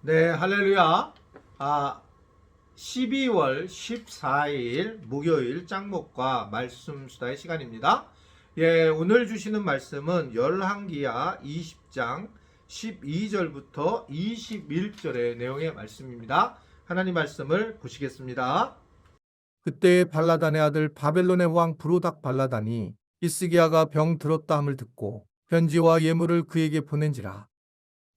네, 할렐루야. 12월 14일 목요일 짱목과 말씀 수다의 시간입니다. 예, 오늘 주시는 말씀은 열왕기야 20장 12절부터 21절의 내용의 말씀입니다. 하나님 말씀을 보시겠습니다. 그때에 발라단의 아들 바벨론의 왕 브로닥 발라단이 히스기야가 병 들었다 함을 듣고 편지와 예물을 그에게 보낸지라.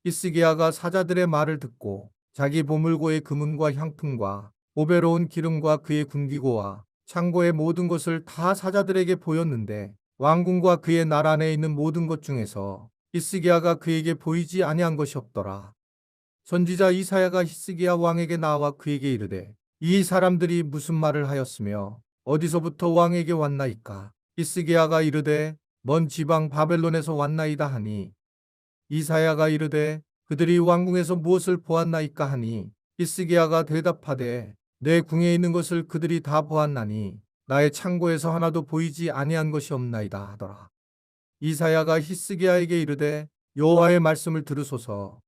히스기야가 사자들의 말을 듣고 자기 보물고의 금은과 향품과 보배로운 기름과 그의 군기고와 창고의 모든 것을 다 사자들에게 보였는데 왕궁과 그의 나라 안에 있는 모든 것 중에서 히스기야가 그에게 보이지 아니한 것이 없더라. 선지자 이사야가 히스기야 왕에게 나와 그에게 이르되 이 사람들이 무슨 말을 하였으며 어디서부터 왕에게 왔나이까? 히스기야가 이르되 먼 지방 바벨론에서 왔나이다 하니 이사야가 이르되 그들이 왕궁에서 무엇을 보았나이까 하니 히스기야가 대답하되 내 궁에 있는 것을 그들이 다 보았나니 나의 창고에서 하나도 보이지 아니한 것이 없나이다 하더라. 이사야가 히스기야에게 이르되 여호와의 말씀을 들으소서.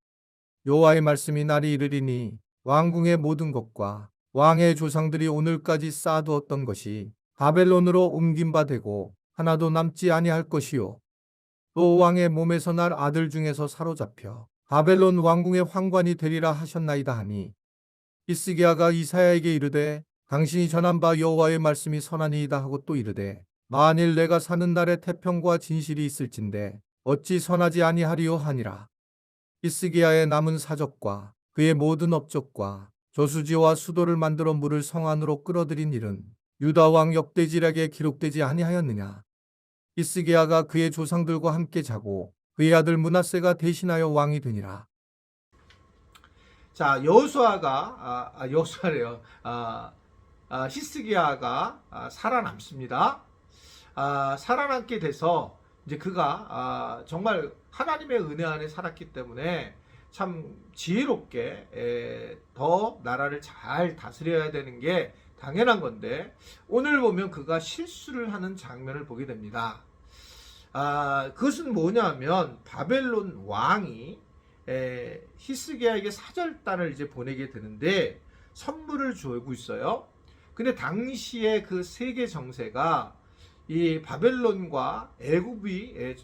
여호와의 말씀이 날이 이르리니 왕궁의 모든 것과 왕의 조상들이 오늘까지 쌓아두었던 것이 바벨론으로 옮긴 바 되고 하나도 남지 아니할 것이요. 또 왕의 몸에서 날 아들 중에서 사로잡혀 바벨론 왕궁의 황관이 되리라 하셨나이다 하니 히스기야가 이사야에게 이르되 당신이 전한 바 여호와의 말씀이 선하니이다 하고 또 이르되 만일 내가 사는 날에 태평과 진실이 있을진데 어찌 선하지 아니하리요 하니라. 히스기야의 남은 사적과 그의 모든 업적과 저수지와 수도를 만들어 물을 성 안으로 끌어들인 일은 유다 왕 역대지략에 기록되지 아니하였느냐. 히스기야가 그의 조상들과 함께 자고 그의 아들 므낫세가 대신하여 왕이 되니라. 자, 여호수아래요. 히스기야가 살아남습니다. 살아남게 돼서 이제 그가 정말 하나님의 은혜 안에 살았기 때문에 참 지혜롭게 더 나라를 잘 다스려야 되는 게 당연한 건데 오늘 보면 그가 실수를 하는 장면을 보게 됩니다. 그것은 뭐냐면 바벨론 왕이 히스기야에게 사절단을 이제 보내게 되는데 선물을 주고 있어요. 근데 당시에 그 세계 정세가 이 바벨론과 애굽이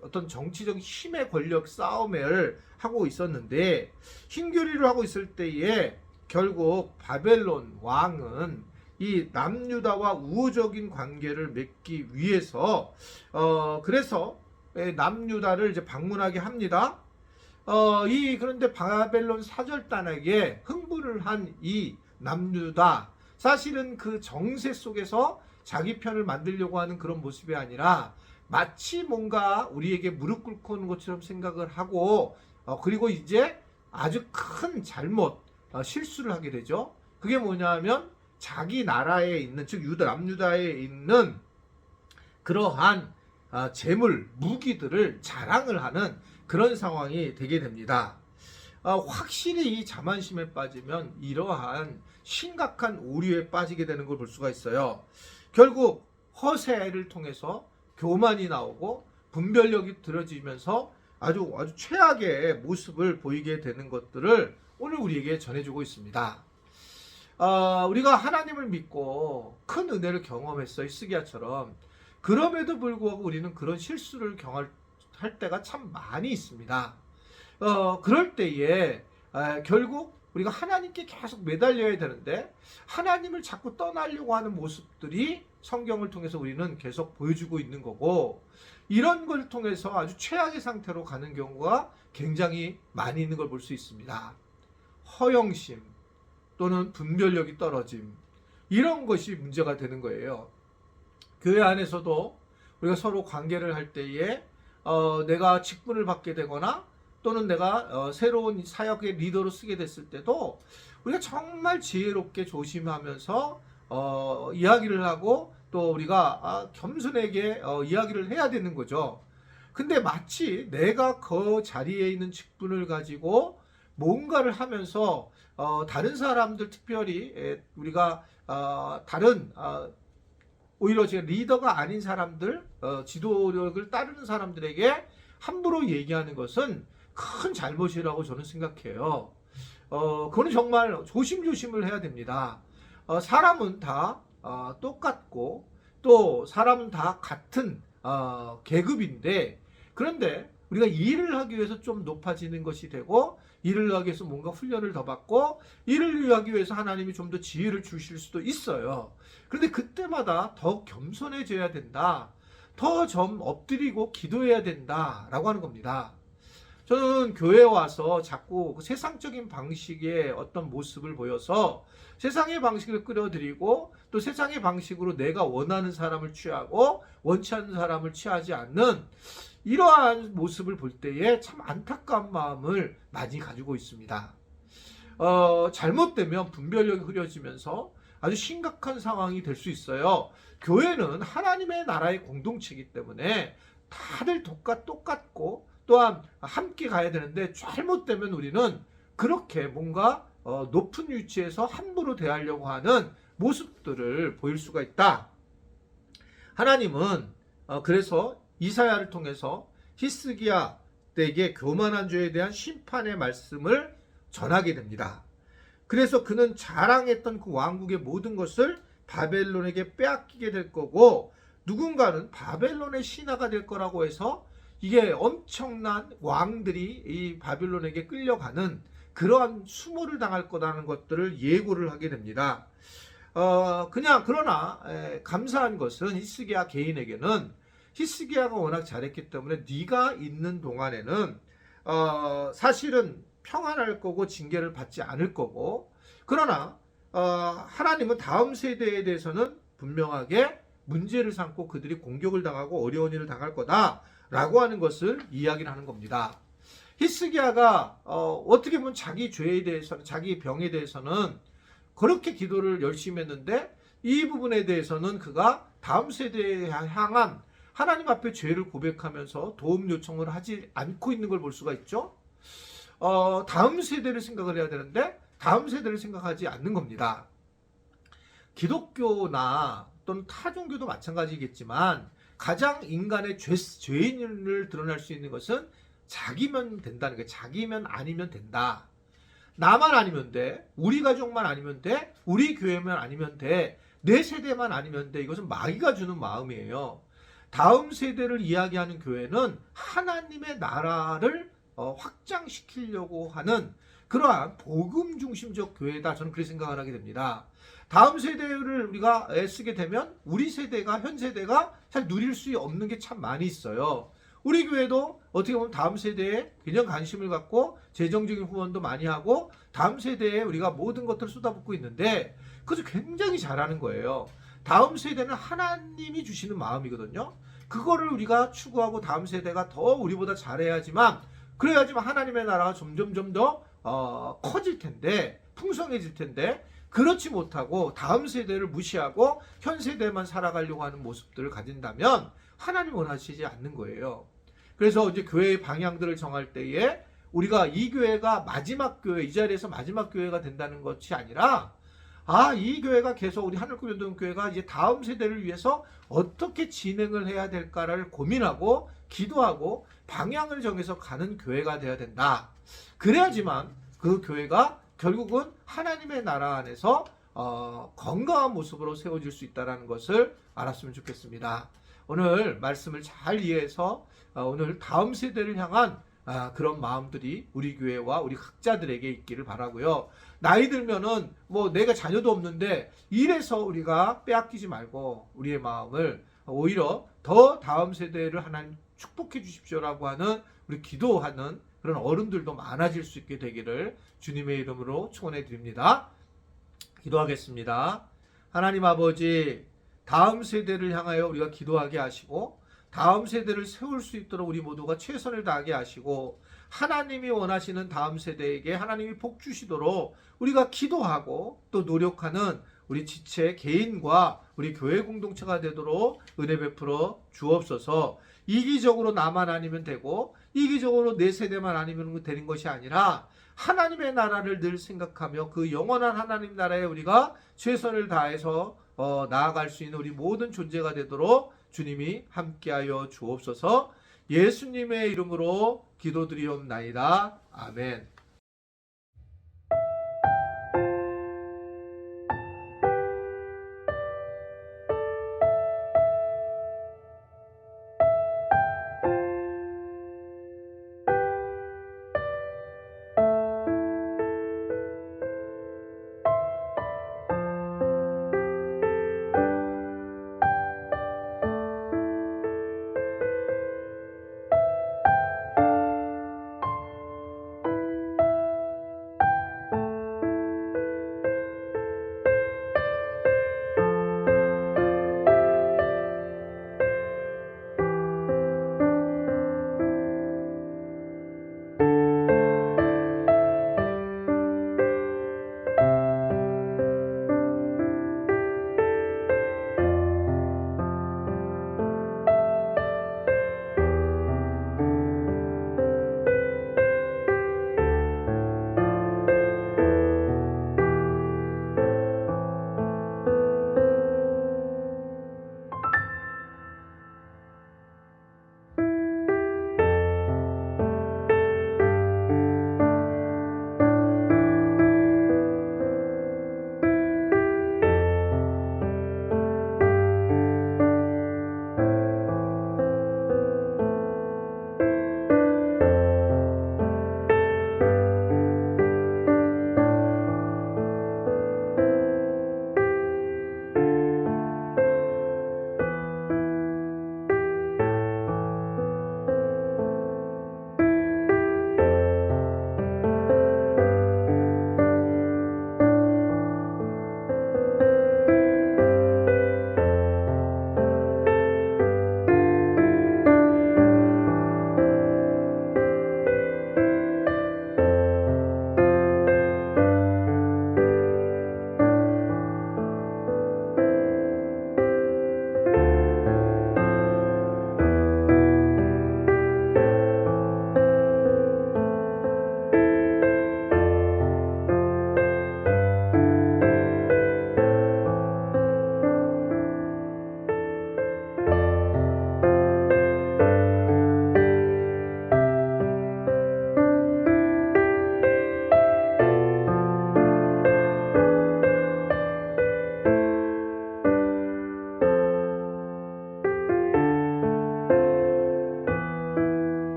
어떤 정치적 힘의 권력 싸움을 하고 있었는데 힘교리를 하고 있을 때에 결국 바벨론 왕은 이 남유다와 우호적인 관계를 맺기 위해서 그래서 남유다를 이제 방문하게 합니다. 그런데 바벨론 사절단에게 흥분을 한 이 남유다 사실은 그 정세 속에서 자기 편을 만들려고 하는 그런 모습이 아니라 마치 뭔가 우리에게 무릎 꿇고 오는 것처럼 생각을 하고 그리고 이제 아주 큰 잘못 실수를 하게 되죠. 그게 뭐냐면 자기 나라에 있는 즉 남유다에 있는 그러한 재물 무기들을 자랑을 하는 그런 상황이 되게 됩니다. 확실히 이 자만심에 빠지면 이러한 심각한 오류에 빠지게 되는 걸 볼 수가 있어요. 결국 허세를 통해서 교만이 나오고 분별력이 들어지면서 아주 최악의 모습을 보이게 되는 것들을 오늘 우리에게 전해주고 있습니다. 우리가 하나님을 믿고 큰 은혜를 경험했어요. 히스기야처럼. 그럼에도 불구하고 우리는 그런 실수를 경험할 때가 참 많이 있습니다. 그럴 때에 결국 우리가 하나님께 계속 매달려야 되는데 하나님을 자꾸 떠나려고 하는 모습들이 성경을 통해서 우리는 계속 보여주고 있는 거고 이런 걸 통해서 아주 최악의 상태로 가는 경우가 굉장히 많이 있는 걸 볼 수 있습니다. 허영심 또는 분별력이 떨어짐 이런 것이 문제가 되는 거예요. 교회 안에서도 우리가 서로 관계를 할 때에 내가 직분을 받게 되거나 또는 내가 새로운 사역의 리더로 쓰게 됐을 때도 우리가 정말 지혜롭게 조심하면서 이야기를 하고 또 우리가 겸손하게 이야기를 해야 되는 거죠. 근데 마치 내가 그 자리에 있는 직분을 가지고 뭔가를 하면서 다른 사람들 특별히 우리가 다른 오히려 제가 리더가 아닌 사람들 지도력을 따르는 사람들에게 함부로 얘기하는 것은 큰 잘못이라고 저는 생각해요. 그거는 정말 조심조심을 해야 됩니다. 사람은 다 똑같고 또 사람은 다 같은 계급인데, 그런데 우리가 일을 하기 위해서 좀 높아지는 것이 되고, 일을 하기 위해서 뭔가 훈련을 더 받고, 일을 하기 위해서 하나님이 좀 더 지혜를 주실 수도 있어요. 그런데 그때마다 더 겸손해져야 된다, 더 좀 엎드리고 기도해야 된다라고 하는 겁니다. 저는 교회에 와서 자꾸 그 세상적인 방식의 어떤 모습을 보여서 세상의 방식을 끌어들이고, 또 세상의 방식으로 내가 원하는 사람을 취하고 원치 않는 사람을 취하지 않는 이러한 모습을 볼 때에 참 안타까운 마음을 많이 가지고 있습니다. 잘못되면 분별력이 흐려지면서 아주 심각한 상황이 될 수 있어요. 교회는 하나님의 나라의 공동체이기 때문에 다들 똑같고 또한 함께 가야 되는데, 잘못되면 우리는 그렇게 뭔가 높은 위치에서 함부로 대하려고 하는 모습들을 보일 수가 있다. 하나님은 그래서 이사야를 통해서 히스기야 때에게 교만한 죄에 대한 심판의 말씀을 전하게 됩니다. 그래서 그는 자랑했던 그 왕국의 모든 것을 바벨론에게 빼앗기게 될 거고, 누군가는 바벨론의 신하가 될 거라고 해서 이게 엄청난 왕들이 이 바빌론에게 끌려가는 그러한 수모를 당할 거라는 것들을 예고를 하게 됩니다. 그러나 감사한 것은 히스기야 개인에게는 히스기야가 워낙 잘했기 때문에 네가 있는 동안에는 사실은 평안할 거고 징계를 받지 않을 거고, 그러나 하나님은 다음 세대에 대해서는 분명하게 문제를 삼고 그들이 공격을 당하고 어려운 일을 당할 거다라고 하는 것을 이야기를 하는 겁니다. 히스기야가 어떻게 보면 자기 죄에 대해서는, 자기 병에 대해서는 그렇게 기도를 열심히 했는데, 이 부분에 대해서는 그가 다음 세대에 향한 하나님 앞에 죄를 고백하면서 도움 요청을 하지 않고 있는 걸 볼 수가 있죠. 다음 세대를 생각을 해야 되는데 다음 세대를 생각하지 않는 겁니다. 기독교나 또는 타 종교도 마찬가지겠지만 가장 인간의 죄인을 드러날 수 있는 것은 자기면 된다는 거예요. 자기면 아니면 된다. 나만 아니면 돼. 우리 가족만 아니면 돼. 우리 교회만 아니면 돼. 내 세대만 아니면 돼. 이것은 마귀가 주는 마음이에요. 다음 세대를 이야기하는 교회는 하나님의 나라를 확장시키려고 하는 그러한 복음 중심적 교회다. 저는 그렇게 생각을 하게 됩니다. 다음 세대를 우리가 애쓰게 되면 우리 세대가, 현 세대가 잘 누릴 수 없는 게 참 많이 있어요. 우리 교회도 어떻게 보면 다음 세대에 굉장히 관심을 갖고 재정적인 후원도 많이 하고 다음 세대에 우리가 모든 것들을 쏟아붓고 있는데, 그것을 굉장히 잘하는 거예요. 다음 세대는 하나님이 주시는 마음이거든요. 그거를 우리가 추구하고 다음 세대가 더 우리보다 잘해야지만, 그래야지만 하나님의 나라가 점점 더 커질 텐데, 풍성해질 텐데, 그렇지 못하고 다음 세대를 무시하고 현 세대만 살아가려고 하는 모습들을 가진다면 하나님 원하시지 않는 거예요. 그래서 이제 교회의 방향들을 정할 때에 우리가 이 교회가 마지막 교회, 이 자리에서 마지막 교회가 된다는 것이 아니라, 이 교회가 계속 우리 하늘교회가 이제 다음 세대를 위해서 어떻게 진행을 해야 될까를 고민하고 기도하고 방향을 정해서 가는 교회가 되어야 된다. 그래야지만 그 교회가 결국은 하나님의 나라 안에서 건강한 모습으로 세워질 수 있다는 것을 알았으면 좋겠습니다. 오늘 말씀을 잘 이해해서 오늘 다음 세대를 향한 그런 마음들이 우리 교회와 우리 각자들에게 있기를 바라고요. 나이 들면은 뭐 내가 자녀도 없는데 이래서 우리가 빼앗기지 말고 우리의 마음을 오히려 더 다음 세대를 하나님 축복해 주십시오라고 하는, 우리 기도하는 그런 어른들도 많아질 수 있게 되기를 주님의 이름으로 축원해 드립니다. 기도하겠습니다. 하나님 아버지, 다음 세대를 향하여 우리가 기도하게 하시고 다음 세대를 세울 수 있도록 우리 모두가 최선을 다하게 하시고, 하나님이 원하시는 다음 세대에게 하나님이 복 주시도록 우리가 기도하고 또 노력하는 우리 지체 개인과 우리 교회 공동체가 되도록 은혜 베풀어 주옵소서. 이기적으로 나만 아니면 되고 이기적으로 내 세대만 아니면 되는 것이 아니라 하나님의 나라를 늘 생각하며 그 영원한 하나님 나라에 우리가 최선을 다해서 나아갈 수 있는 우리 모든 존재가 되도록 주님이 함께하여 주옵소서. 예수님의 이름으로 기도드리옵나이다. 아멘.